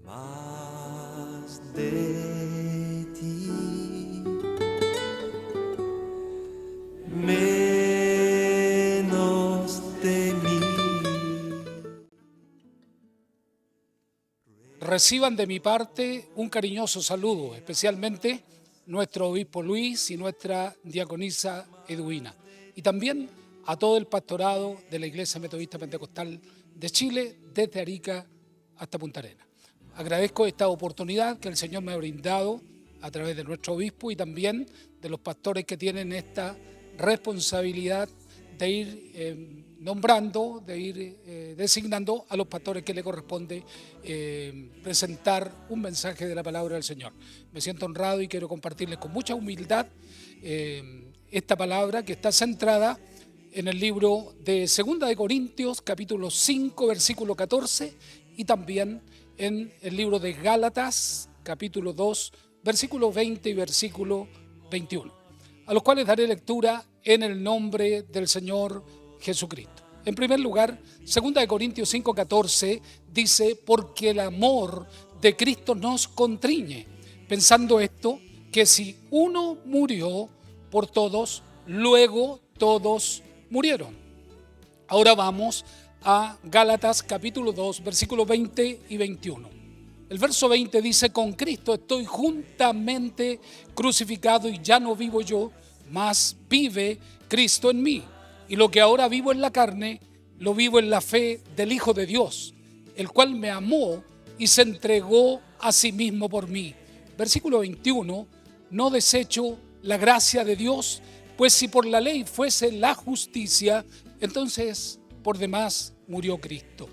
Más de ti, menos de mí. Reciban de mi parte un cariñoso saludo, especialmente nuestro obispo Luis y nuestra diaconisa Edwina, y también a todo el pastorado de la Iglesia Metodista Pentecostal de Chile, desde Arica hasta Punta Arenas. Agradezco esta oportunidad que el Señor me ha brindado a través de nuestro obispo y también de los pastores que tienen esta responsabilidad de ir nombrando, de ir designando a los pastores que le corresponde presentar un mensaje de la palabra del Señor. Me siento honrado y quiero compartirles con mucha humildad esta palabra que está centrada en el libro de 2 de Corintios, capítulo 5, versículo 14, y también en el libro de Gálatas, capítulo 2, versículo 20 y versículo 21, a los cuales daré lectura en el nombre del Señor Jesucristo. En primer lugar, 2 de Corintios 5:14 dice: porque el amor de Cristo nos constriñe, pensando esto, que si uno murió por todos, luego todos murieron. Ahora vamos a Gálatas capítulo 2, versículos 20 y 21. El verso 20 dice: con Cristo estoy juntamente crucificado y ya no vivo yo, mas vive Cristo en mí. Y lo que ahora vivo en la carne, lo vivo en la fe del Hijo de Dios, el cual me amó y se entregó a sí mismo por mí. Versículo 21, no desecho la gracia de Dios, pues si por la ley fuese la justicia, entonces por demás murió Cristo.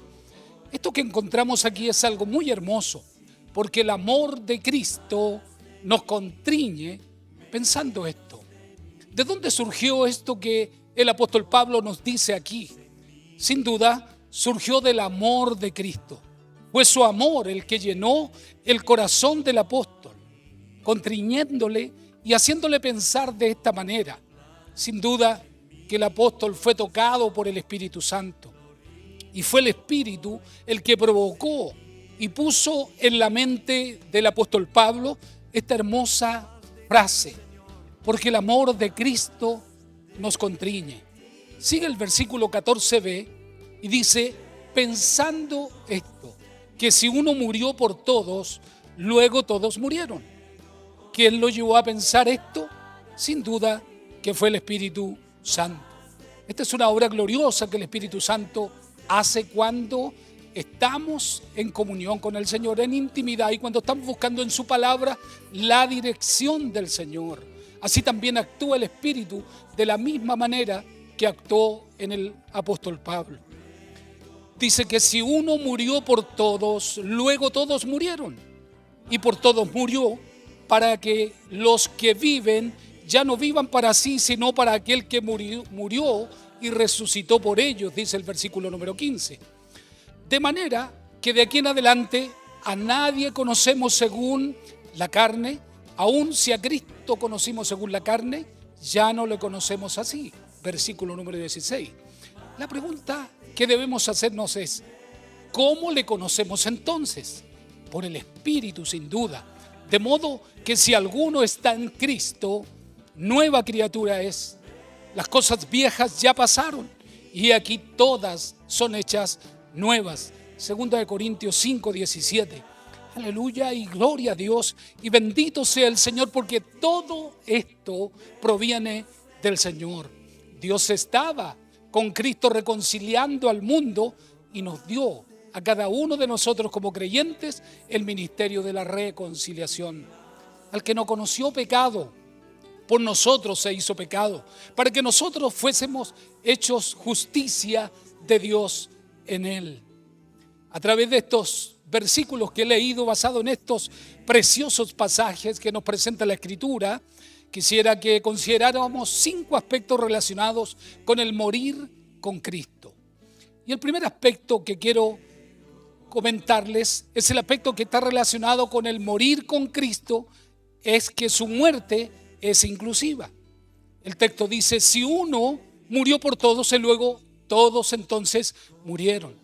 Esto que encontramos aquí es algo muy hermoso, porque el amor de Cristo nos constriñe pensando esto. ¿De dónde surgió esto que el apóstol Pablo nos dice aquí? Sin duda, surgió del amor de Cristo. Fue su amor el que llenó el corazón del apóstol, constriñéndole y haciéndole pensar de esta manera. Sin duda que el apóstol fue tocado por el Espíritu Santo. Y fue el Espíritu el que provocó y puso en la mente del apóstol Pablo esta hermosa frase: porque el amor de Cristo nos constriñe. Sigue el versículo 14b y dice: pensando esto, que si uno murió por todos, luego todos murieron. ¿Quién lo llevó a pensar esto? Sin duda que fue el Espíritu Santo. Esta es una obra gloriosa que el Espíritu Santo hace cuando estamos en comunión con el Señor, en intimidad, y cuando estamos buscando en su palabra la dirección del Señor. Así también actúa el Espíritu de la misma manera que actuó en el apóstol Pablo. Dice que si uno murió por todos, luego todos murieron. Y por todos murió para que los que viven ya no vivan para sí, sino para aquel que murió y resucitó por ellos, dice el versículo número 15. De manera que de aquí en adelante a nadie conocemos según la carne, aun si a Cristo conocimos según la carne, ya no le conocemos así. Versículo número 16. La pregunta que debemos hacernos es: ¿cómo le conocemos entonces? Por el Espíritu, sin duda. De modo que si alguno está en Cristo, nueva criatura es. Las cosas viejas ya pasaron y aquí todas son hechas nuevas. 2 de Corintios 5, 17. Aleluya y gloria a Dios y bendito sea el Señor, porque todo esto proviene del Señor. Dios estaba con Cristo reconciliando al mundo y nos dio a cada uno de nosotros como creyentes el ministerio de la reconciliación. Al que no conoció pecado, por nosotros se hizo pecado, para que nosotros fuésemos hechos justicia de Dios en él. A través de estos versículos que he leído, basado en estos preciosos pasajes que nos presenta la Escritura, quisiera que consideráramos 5 aspectos relacionados con el morir con Cristo. Y el primer aspecto que quiero comentarles es el aspecto que está relacionado con el morir con Cristo, es que su muerte es inclusiva. El texto dice: si uno murió por todos, y luego todos entonces murieron.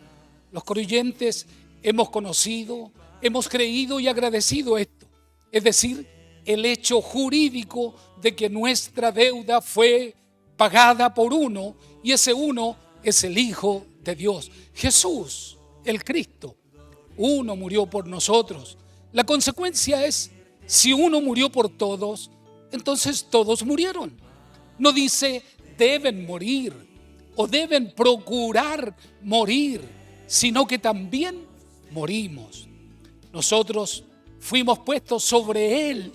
Los creyentes hemos conocido hemos creído y agradecido esto. Es decir, el hecho jurídico de que nuestra deuda fue pagada por uno, y ese uno es el Hijo de Dios, Jesús, el Cristo. Uno murió por nosotros. La consecuencia es, si uno murió por todos, entonces todos murieron. No dice deben morir o deben procurar morir, sino que también morimos. Nosotros fuimos puestos sobre Él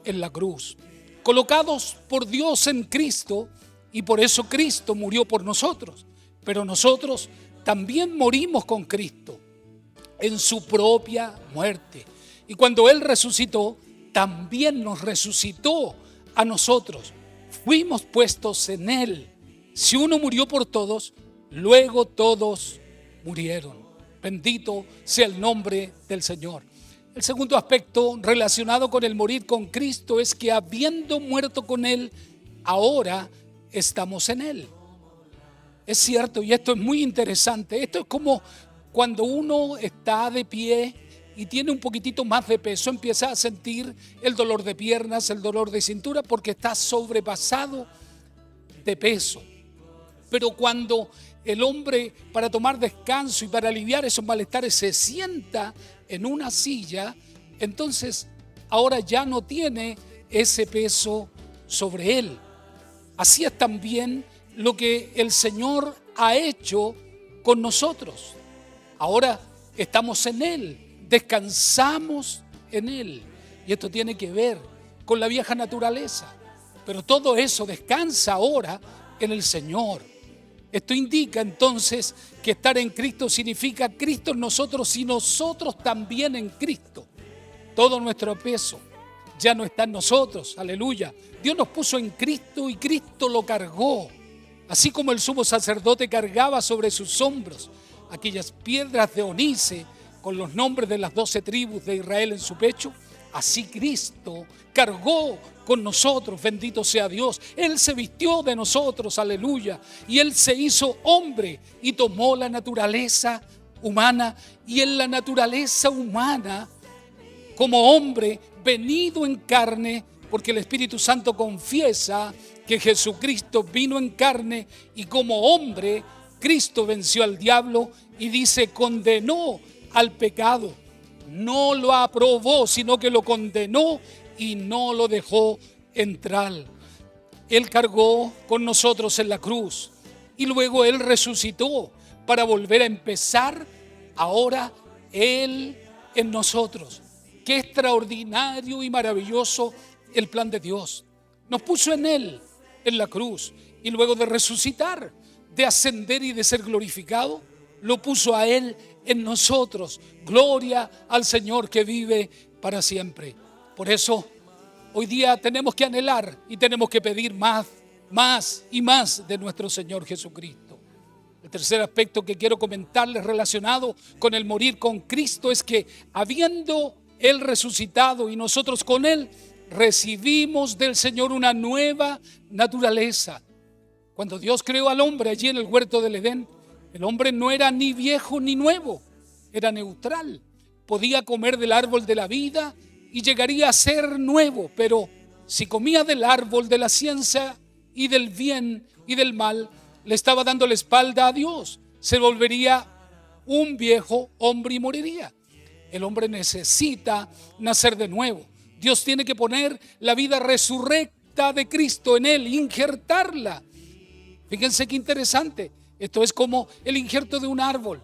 en la cruz, colocados por Dios en Cristo, y por eso Cristo murió por nosotros. Pero nosotros también morimos con Cristo en su propia muerte. Y cuando Él resucitó, también nos resucitó a nosotros. Fuimos puestos en Él. Si uno murió por todos, luego todos murieron. Bendito sea el nombre del Señor. El segundo aspecto relacionado con el morir con Cristo es que habiendo muerto con Él, ahora estamos en Él. Es cierto, y esto es muy interesante. Esto es como cuando uno está de pie y tiene un poquitito más de peso, empieza a sentir el dolor de piernas, el dolor de cintura, porque está sobrepasado de peso. Pero cuando el hombre, para tomar descanso y para aliviar esos malestares, se sienta en una silla, entonces ahora ya no tiene ese peso sobre él. Así es también lo que el Señor ha hecho con nosotros. Ahora estamos en Él, descansamos en Él. Y esto tiene que ver con la vieja naturaleza. Pero todo eso descansa ahora en el Señor. Esto indica entonces que estar en Cristo significa Cristo en nosotros y nosotros también en Cristo. Todo nuestro peso ya no está en nosotros, aleluya. Dios nos puso en Cristo y Cristo lo cargó. Así como el sumo sacerdote cargaba sobre sus hombros aquellas piedras de onice con los nombres de las 12 tribus de Israel en su pecho, así Cristo cargó con nosotros, bendito sea Dios. Él se vistió de nosotros, aleluya, y Él se hizo hombre y tomó la naturaleza humana, y en la naturaleza humana, como hombre venido en carne, porque el Espíritu Santo confiesa que Jesucristo vino en carne y como hombre Cristo venció al diablo y dice condenó al pecado. No lo aprobó, sino que lo condenó y no lo dejó entrar. Él cargó con nosotros en la cruz y luego Él resucitó para volver a empezar ahora Él en nosotros. Qué extraordinario y maravilloso el plan de Dios. Nos puso en Él, en la cruz, y luego de resucitar, de ascender y de ser glorificado, lo puso a Él en nosotros. Gloria al Señor que vive para siempre. Por eso, hoy día tenemos que anhelar y tenemos que pedir más y más de nuestro Señor Jesucristo. El tercer aspecto que quiero comentarles relacionado con el morir con Cristo es que habiendo Él resucitado y nosotros con Él, recibimos del Señor una nueva naturaleza. Cuando Dios creó al hombre allí en el huerto del Edén, el hombre no era ni viejo ni nuevo, era neutral. Podía comer del árbol de la vida y llegaría a ser nuevo, pero si comía del árbol de la ciencia y del bien y del mal, le estaba dando la espalda a Dios. Se volvería un viejo hombre y moriría. El hombre necesita nacer de nuevo. Dios tiene que poner la vida resurrecta de Cristo en él, injertarla. Fíjense qué interesante. Esto es como el injerto de un árbol.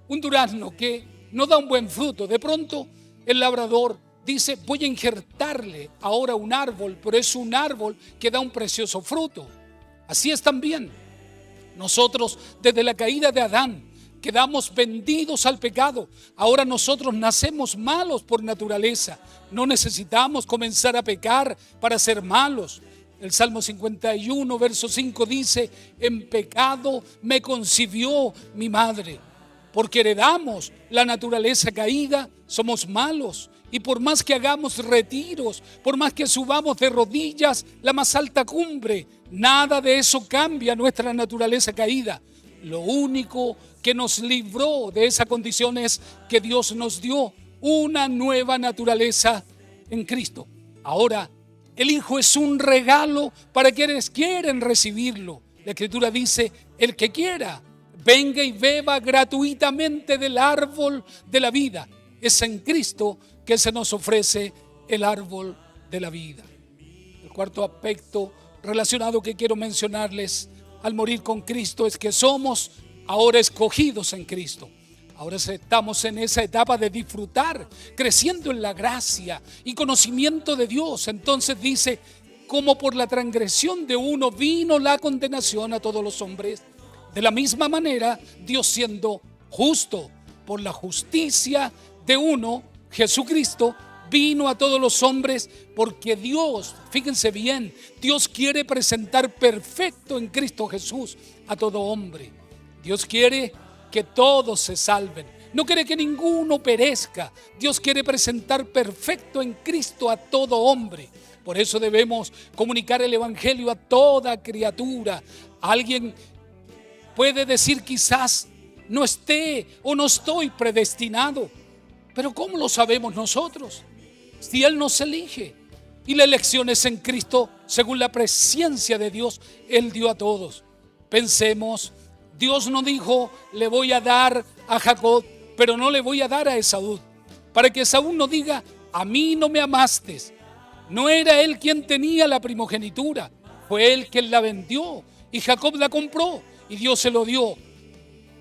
Un durazno que no da un buen fruto. De pronto el labrador dice, voy a injertarle ahora un árbol, pero es un árbol que da un precioso fruto. Así es también. Nosotros desde la caída de Adán quedamos vendidos al pecado. Ahora nosotros nacemos malos por naturaleza. No necesitamos comenzar a pecar para ser malos. El Salmo 51, verso 5 dice, en pecado me concibió mi madre. Porque heredamos la naturaleza caída, somos malos. Y por más que hagamos retiros, por más que subamos de rodillas la más alta cumbre, nada de eso cambia nuestra naturaleza caída. Lo único que nos libró de esa condición es que Dios nos dio una nueva naturaleza en Cristo. Ahora, el Hijo es un regalo para quienes quieren recibirlo. La Escritura dice, el que quiera, venga y beba gratuitamente del árbol de la vida. Es en Cristo que se nos ofrece el árbol de la vida. El cuarto aspecto relacionado que quiero mencionarles al morir con Cristo es que somos ahora escogidos en Cristo. Ahora estamos en esa etapa de disfrutar, creciendo en la gracia y conocimiento de Dios. Entonces dice, como por la transgresión de uno vino la condenación a todos los hombres, de la misma manera Dios, siendo justo por la justicia de uno, Jesucristo, vino a todos los hombres, porque Dios, fíjense bien, Dios quiere presentar perfecto en Cristo Jesús a todo hombre. Dios quiere que todos se salven, no quiere que ninguno perezca. Dios quiere presentar perfecto en Cristo a todo hombre. Por eso debemos comunicar el Evangelio a toda criatura. Alguien puede decir, quizás no esté o no estoy predestinado, pero ¿cómo lo sabemos nosotros? Si Él nos elige, y la elección es en Cristo, según la presciencia de Dios, Él dio a todos. Pensemos, Dios no dijo, le voy a dar a Jacob, pero no le voy a dar a Esaú, para que Esaú no diga, a mí no me amaste. No era él quien tenía la primogenitura, fue él quien la vendió, y Jacob la compró, y Dios se lo dio.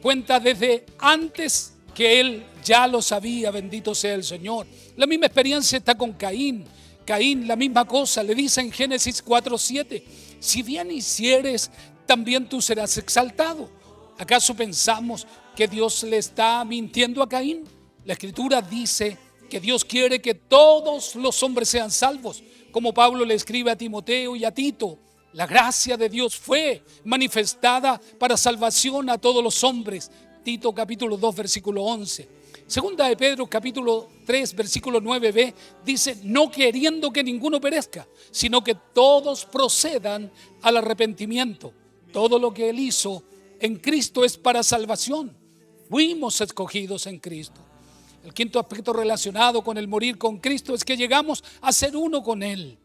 Cuenta desde antes que él ya lo sabía, bendito sea el Señor. La misma experiencia está con Caín. Caín, la misma cosa, le dice en Génesis 4:7, si bien hicieres, también tú serás exaltado. ¿Acaso pensamos que Dios le está mintiendo a Caín? La Escritura dice que Dios quiere que todos los hombres sean salvos, como Pablo le escribe a Timoteo y a Tito. La gracia de Dios fue manifestada para salvación a todos los hombres. Tito capítulo 2 versículo 11. Segunda de Pedro capítulo 3 versículo 9b dice, no queriendo que ninguno perezca, sino que todos procedan al arrepentimiento. Todo lo que Él hizo en Cristo es para salvación. Fuimos escogidos en Cristo. El quinto aspecto relacionado con el morir con Cristo es que llegamos a ser uno con Él.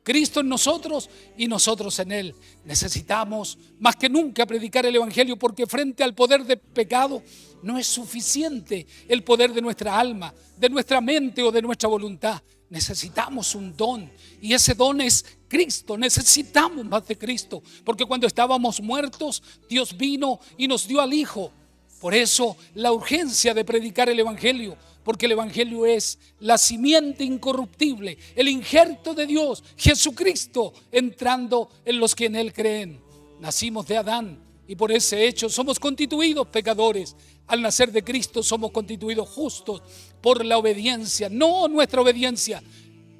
Cristo en nosotros y nosotros en Él. Necesitamos más que nunca predicar el Evangelio, porque frente al poder del pecado no es suficiente el poder de nuestra alma, de nuestra mente o de nuestra voluntad. Necesitamos un don, y ese don es Cristo. Necesitamos más de Cristo, porque cuando estábamos muertos, Dios vino y nos dio al Hijo. Por eso la urgencia de predicar el Evangelio, porque el Evangelio es la simiente incorruptible, el injerto de Dios, Jesucristo, entrando en los que en Él creen. Nacimos de Adán, y por ese hecho somos constituidos pecadores. Al nacer de Cristo somos constituidos justos por la obediencia, no nuestra obediencia.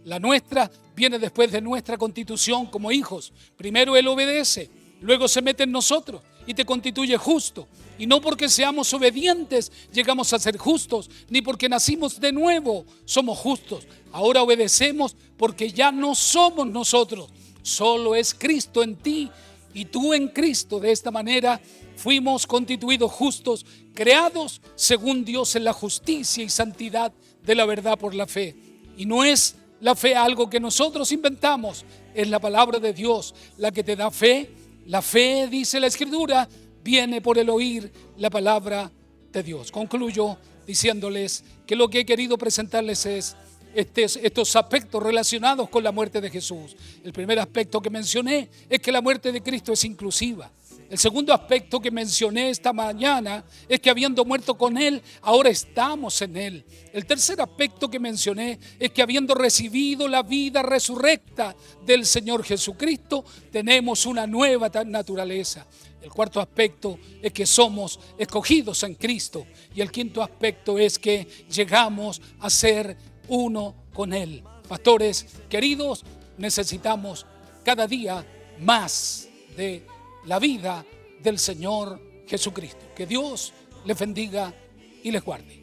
La nuestra viene después de nuestra constitución como hijos. Primero Él obedece, luego se mete en nosotros y te constituye justo. Y no porque seamos obedientes llegamos a ser justos, ni porque nacimos de nuevo somos justos. Ahora obedecemos porque ya no somos nosotros, solo es Cristo en ti y tú en Cristo. De esta manera fuimos constituidos justos, creados según Dios en la justicia y santidad de la verdad por la fe. Y no es la fe algo que nosotros inventamos, es la palabra de Dios la que te da fe. La fe, dice la Escritura, viene por el oír la palabra de Dios. Concluyo diciéndoles que lo que he querido presentarles es estos aspectos relacionados con la muerte de Jesús. El primer aspecto que mencioné es que la muerte de Cristo es inclusiva. El segundo aspecto que mencioné esta mañana es que habiendo muerto con Él, ahora estamos en Él. El tercer aspecto que mencioné es que habiendo recibido la vida resurrecta del Señor Jesucristo, tenemos una nueva naturaleza. El cuarto aspecto es que somos escogidos en Cristo. Y el quinto aspecto es que llegamos a ser uno con Él. Pastores queridos, necesitamos cada día más de la vida del Señor Jesucristo. Que Dios les bendiga y les guarde.